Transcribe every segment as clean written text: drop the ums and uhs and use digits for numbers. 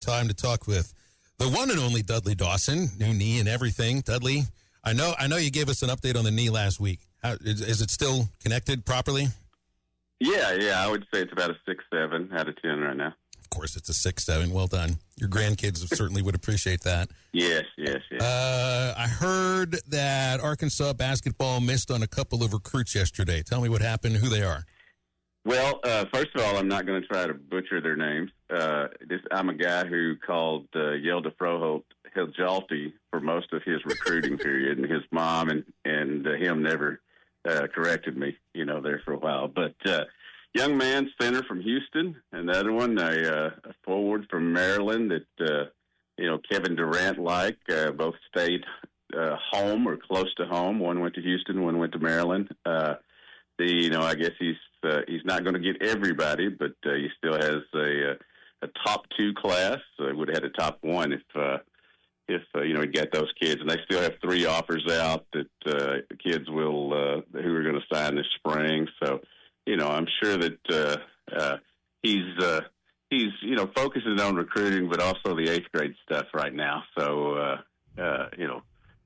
Time to talk with the one and only Dudley Dawson, new knee and everything. Dudley, I know you gave us an update on the knee last week. Is it still connected properly? Yeah, I would say it's about a 6-7 out of 10 right now. Of course, it's a 6-7. Well done. Your grandkids certainly would appreciate that. Yes. I heard that Arkansas basketball missed on a couple of recruits yesterday. Tell me what happened, who they are. Well, first of all, I'm not going to try to butcher their names. I'm a guy who called Yelda Froholt Hiljalti for most of his recruiting period, and his mom and him never corrected me, there for a while. But young man, center from Houston, another one, a forward from Maryland that, Kevin Durant both stayed home or close to home. One went to Houston, one went to Maryland. I guess he's not going to get everybody, but he still has a top 2 class. He would have had a top 1 if he got those kids. And they still have 3 offers out that kids will who are going to sign this spring. So, I'm sure that he's focusing on recruiting, but also the 8th grade stuff right now. So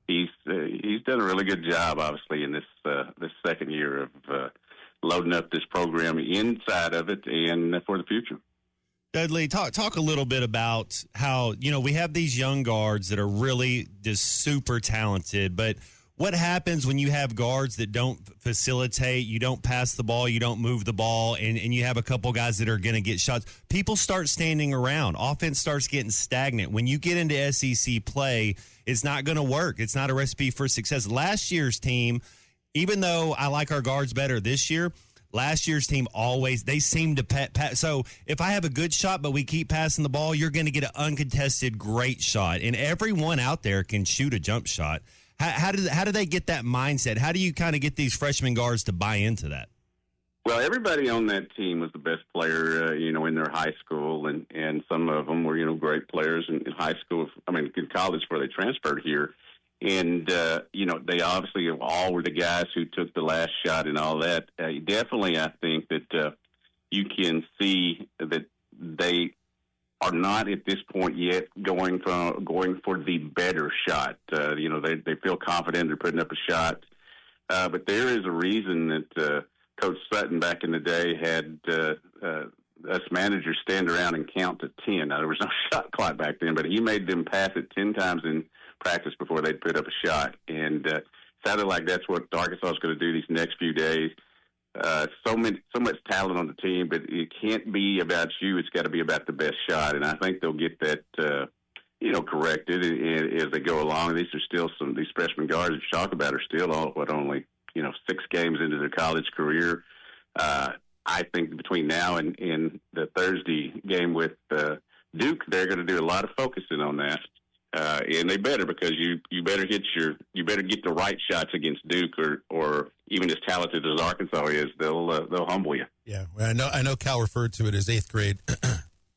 he's done a really good job, obviously, in this second year of loading up this program inside of it and for the future. Dudley, talk a little bit about how, we have these young guards that are really just super talented, but what happens when you have guards that don't facilitate, you don't pass the ball, you don't move the ball, and you have a couple guys that are going to get shots? People start standing around. Offense starts getting stagnant. When you get into SEC play, it's not going to work. It's not a recipe for success. Last year's team, even though I like our guards better this year, last year's team they seem to so if I have a good shot but we keep passing the ball, you're going to get an uncontested great shot. And everyone out there can shoot a jump shot. How do they get that mindset? How do you kind of get these freshman guards to buy into that? Well, everybody on that team was the best player, in their high school, and some of them were, great players in high school. In college before they transferred here. And, they obviously all were the guys who took the last shot and all that. Definitely, I think that you can see that they are not at this point yet going for the better shot. They feel confident they're putting up a shot. But there is a reason that Coach Sutton back in the day had us managers stand around and count to 10. Now, there was no shot clock back then, but he made them pass it 10 times in practice before they'd put up a shot. And sounded like that's what Arkansas is going to do these next few days. So much talent on the team, but it can't be about you. It's got to be about the best shot. And I think they'll get that, corrected as they go along. These are still these freshman guards that you talk about are still only 6 games into their college career. I think between now and the Thursday game with Duke, they're going to do a lot of focusing on that. And they better, because you better get the right shots against Duke, or even as talented as Arkansas is, they'll humble you. Yeah, I know Cal referred to it as 8th grade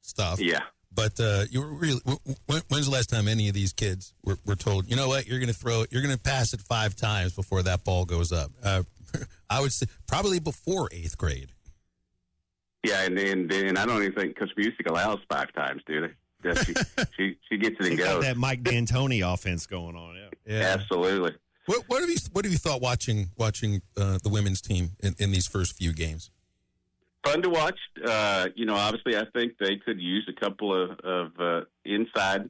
stuff. Yeah, but you were really. When's the last time any of these kids were told, you know what, you're going to pass it 5 times before that ball goes up? I would say probably before 8th grade. Yeah, and I don't even think Coach Busey allows 5 times, do they? She gets it and goes. That Mike D'Antoni offense going on. Yeah, absolutely. What have you thought watching the women's team in these first few games? Fun to watch. Obviously, I think they could use a couple of inside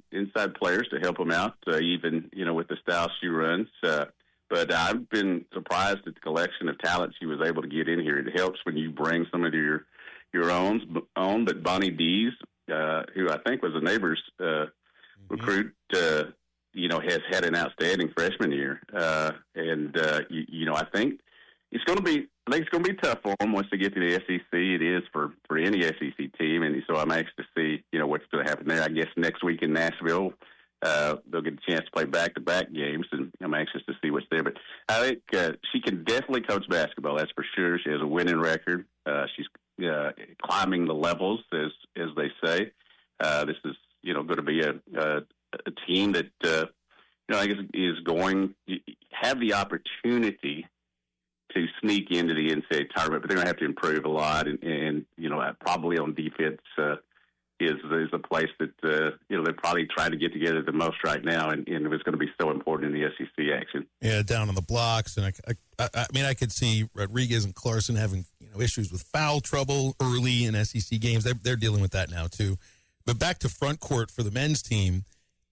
players to help them out, even with the style she runs. But I've been surprised at the collection of talent she was able to get in here. It helps when you bring some of your own. But Bonnie Dees, who I think was a neighbor's recruit, has had an outstanding freshman year. I think it's going to be tough for them once they get to the SEC. It is for any SEC team, and so I'm anxious to see what's going to happen there. I guess next week in Nashville, they'll get a chance to play back-to-back games, and I'm anxious to see what's there. But I think she can definitely coach basketball. That's for sure. She has a winning record. She's climbing the levels, as they say. This is going to be a team that I guess is going to have the opportunity to sneak into the NCAA tournament, but they're going to have to improve a lot, and probably on defense is a place that they're probably trying to get together the most right now, and it was going to be so important in the SEC action. Yeah, down on the blocks, and I mean, I could see Rodriguez and Clarkson having issues with foul trouble early in SEC games. They're dealing with that now too. But back to front court for the men's team,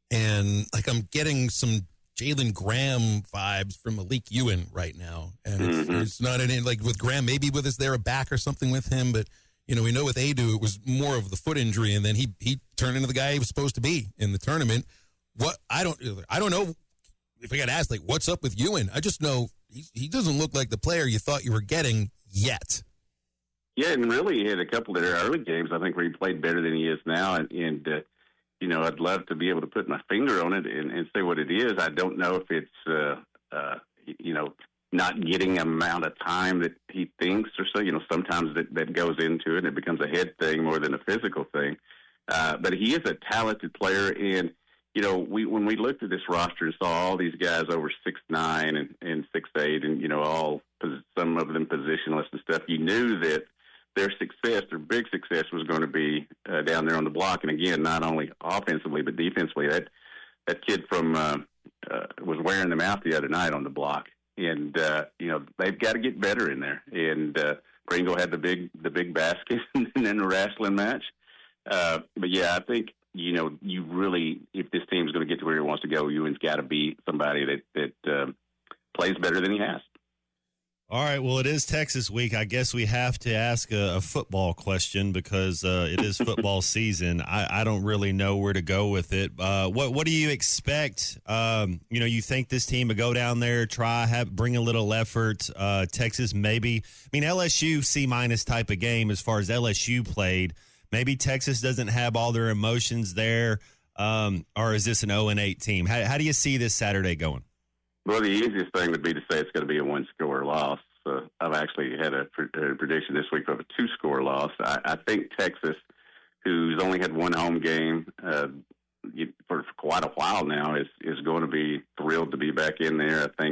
and I'm getting some Jalen Graham vibes from Malik Ewan right now, and it's not any with Graham. Maybe is there a back or something with him, but. We know with Adu, it was more of the foot injury, and then he turned into the guy he was supposed to be in the tournament. What I don't know if I got asked what's up with Ewan. I just know he doesn't look like the player you thought you were getting yet. Yeah, and really he had a couple of their early games I think where he played better than he is now, and I'd love to be able to put my finger on it and say what it is. I don't know if it's not getting amount of time that he thinks or so. Sometimes that goes into it and it becomes a head thing more than a physical thing. But he is a talented player. And, when we looked at this roster and saw all these guys over 6'9" and 6'8", and, some of them positionless and stuff, you knew that their big success was going to be down there on the block. And again, not only offensively, but defensively. That kid from was wearing them out the other night on the block. And they've got to get better in there. And Pringle had the big basket and then the wrestling match. But yeah, I think you really, if this team's going to get to where it wants to go, Ewan's got to be somebody that plays better than he has. All right, well, it is Texas week. I guess we have to ask a football question because it is football season. I don't really know where to go with it. What do you expect? You think this team will go down there, bring a little effort. Texas maybe. I mean, LSU C- type of game as far as LSU played. Maybe Texas doesn't have all their emotions there, or is this an 0-8 team? How do you see this Saturday going? Well, the easiest thing would be to say it's going to be a one-score loss. I've actually had a prediction this week of a two-score loss. I think Texas, who's only had one home game for quite a while now, is going to be thrilled to be back in there. I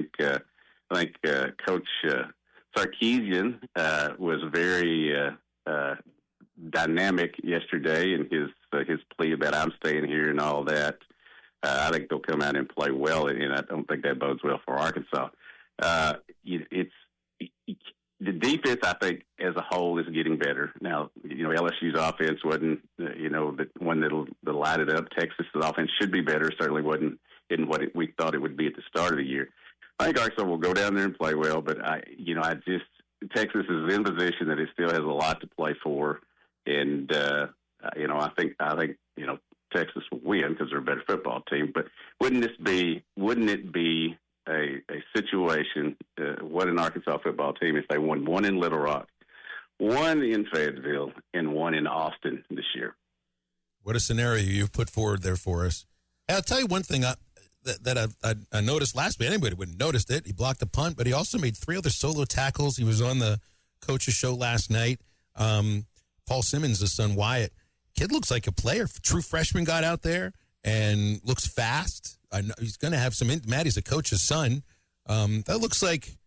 think Coach Sarkisian was very dynamic yesterday in his plea about I'm staying here and all that. I think they'll come out and play well, and I don't think that bodes well for Arkansas. It's the defense, I think, as a whole, is getting better. Now, LSU's offense wasn't, the one that'll light it up. Texas's offense should be better. Certainly wasn't in what we thought it would be at the start of the year. I think Arkansas will go down there and play well, but Texas is in position that it still has a lot to play for, and I think Texas will win because they're a better football team. But wouldn't it be a situation, what an Arkansas football team if they won one in Little Rock, one in Fayetteville, and one in Austin this year? What a scenario you've put forward there for us. I'll tell you one thing that I noticed last week. Anybody wouldn't have noticed it. He blocked a punt, but he also made 3 other solo tackles. He was on the coach's show last night. Paul Simmons, his son Wyatt. Kid looks like a player. True freshman got out there and looks fast. I know he's going to have some. Maddie's a coach's son. That looks like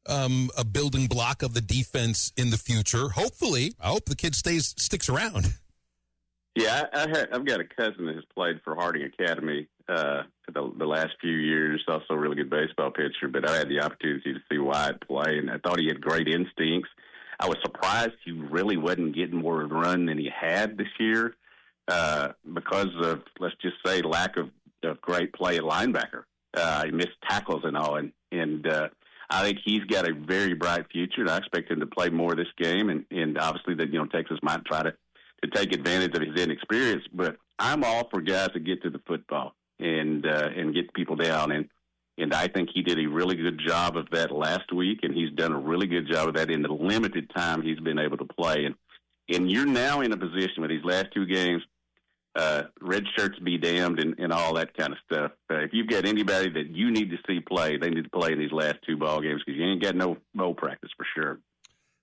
a building block of the defense in the future. Hopefully, I hope the kid sticks around. Yeah, I've got a cousin that has played for Harding Academy for the last few years. Also a really good baseball pitcher. But I had the opportunity to see Wyatt play, and I thought he had great instincts. I was surprised he really wasn't getting more run than he had this year because of, let's just say, lack of great play at linebacker. He missed tackles and all, and I think he's got a very bright future, and I expect him to play more this game. And obviously, that Texas might try to take advantage of his inexperience. But I'm all for guys to get to the football and get people down. And I think he did a really good job of that last week, and he's done a really good job of that in the limited time he's been able to play. And you're now in a position with these last 2 games, red shirts be damned and all that kind of stuff. If you've got anybody that you need to see play, they need to play in these last 2 ball games because you ain't got no bowl practice for sure.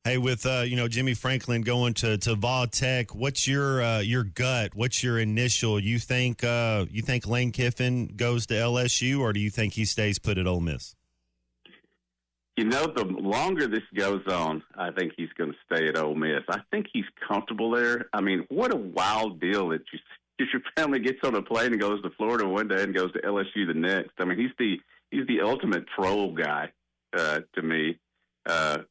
Hey, with Jimmy Franklin going to Vol Tech, what's your gut? What's your initial? You think Lane Kiffin goes to LSU, or do you think he stays put at Ole Miss? The longer this goes on, I think he's going to stay at Ole Miss. I think he's comfortable there. I mean, what a wild deal that your family gets on a plane and goes to Florida one day and goes to LSU the next. I mean, he's the ultimate troll guy to me.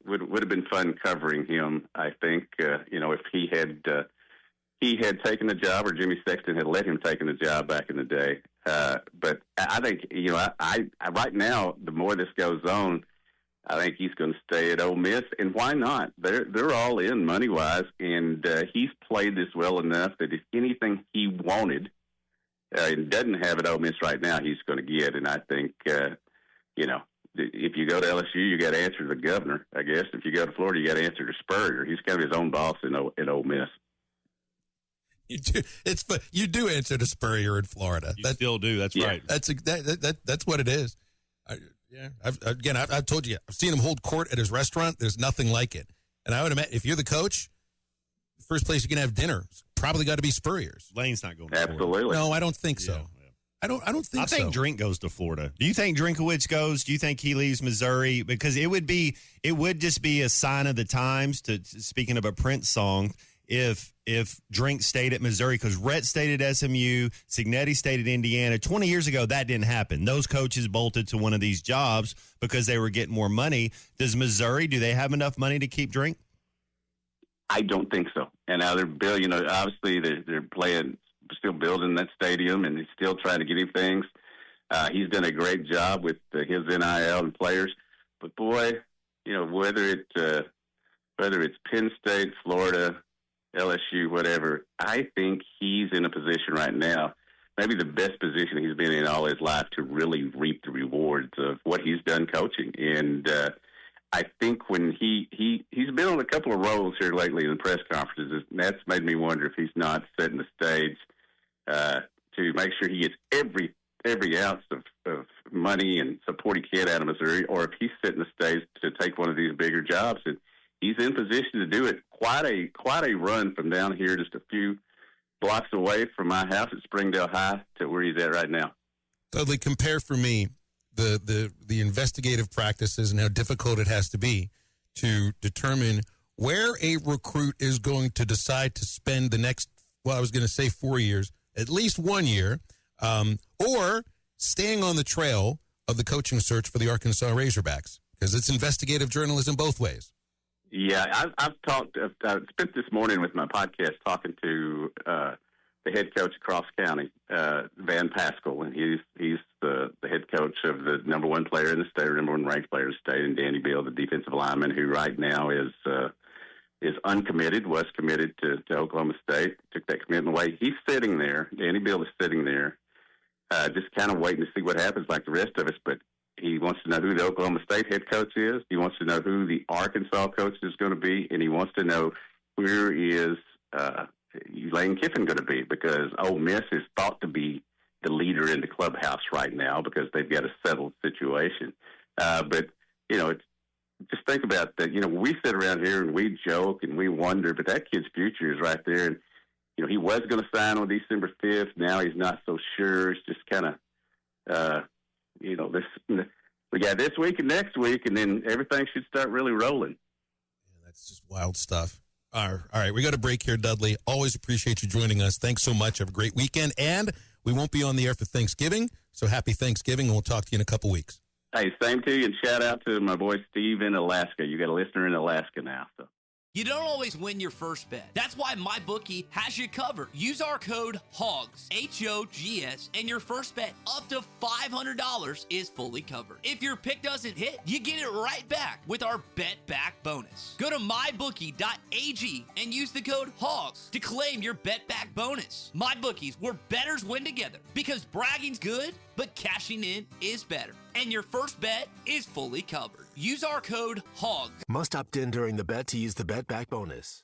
Would have been fun covering him. I think if he had taken the job, or Jimmy Sexton had let him take the job back in the day. But I think I right now, the more this goes on, I think he's going to stay at Ole Miss, and why not? They're all in money wise, and he's played this well enough that if anything he wanted and doesn't have at Ole Miss right now, he's going to get. And I think if you go to LSU, you got to answer to the governor. I guess if you go to Florida, you got to answer to Spurrier. He's kind of his own boss in Ole Miss. You do answer to Spurrier in Florida. You still do. That's right. That's what it is. I've told you, I've seen him hold court at his restaurant. There's nothing like it. And I would imagine if you're the coach, the first place you can have dinner probably got to be Spurrier's. Lane's not going to Absolutely. Florida. No, I don't think so. Yeah. I don't think so. I think Drink goes to Florida. Do you think Drinkowitz goes? Do you think he leaves Missouri? Because it would just be a sign of the times, speaking of a Prince song, if Drink stayed at Missouri, because Rhett stayed at SMU, Signetti stayed at Indiana. 20 years ago, that didn't happen. Those coaches bolted to one of these jobs because they were getting more money. Does Missouri, do they have enough money to keep Drink? I don't think so. And now they're building, obviously they're still building that stadium, and they're still trying to get him things. He's done a great job with his NIL and players. But boy, whether it's Penn State, Florida, LSU, whatever, I think he's in a position right now, maybe the best position he's been in all his life, to really reap the rewards of what he's done coaching. And I think when he's been on a couple of roles here lately in the press conferences, and that's made me wonder if he's not setting the stage to make sure he gets every ounce of money and support he can out of Missouri, or if he's setting the stage to take one of these bigger jobs. And he's in position to do it. Quite a run from down here, just a few blocks away from my house at Springdale High, to where he's at right now. Dudley, compare for me the investigative practices and how difficult it has to be to determine where a recruit is going to decide to spend the next, I was going to say 4 years, at least 1 year, or staying on the trail of the coaching search for the Arkansas Razorbacks, because it's investigative journalism both ways. Yeah, I've spent this morning with my podcast talking to the head coach of Cross County, Van Pascal, and he's the head coach of the number one player in the state, or number one ranked player in the state, and Danny Beal, the defensive lineman, who right now is uncommitted, was committed to Oklahoma State, took that commitment away. He's sitting there. Danny Beal is sitting there, just kind of waiting to see what happens like the rest of us, but he wants to know who the Oklahoma State head coach is. He wants to know who the Arkansas coach is going to be, and he wants to know where is Lane Kiffin going to be, because Ole Miss is thought to be the leader in the clubhouse right now because they've got a settled situation. But just think about that. We sit around here and we joke and we wonder, but that kid's future is right there. And he was going to sign on December 5th. Now he's not so sure. It's just kind of we got this week and next week, and then everything should start really rolling. Yeah, that's just wild stuff. All right, we got a break here, Dudley. Always appreciate you joining us. Thanks so much. Have a great weekend, and we won't be on the air for Thanksgiving, so happy Thanksgiving, and we'll talk to you in a couple weeks. Hey, same to you, and shout out to my boy Steve in Alaska. You got a listener in Alaska now, so. You don't always win your first bet. That's why MyBookie has you covered. Use our code HOGS, H-O-G-S, and your first bet up to $500 is fully covered. If your pick doesn't hit, you get it right back with our Bet Back bonus. Go to mybookie.ag and use the code HOGS to claim your Bet Back bonus. MyBookie's, where bettors win together, because bragging's good, but cashing in is better. And your first bet is fully covered. Use our code HOGS. Must opt in during the bet to use the Bet Back bonus.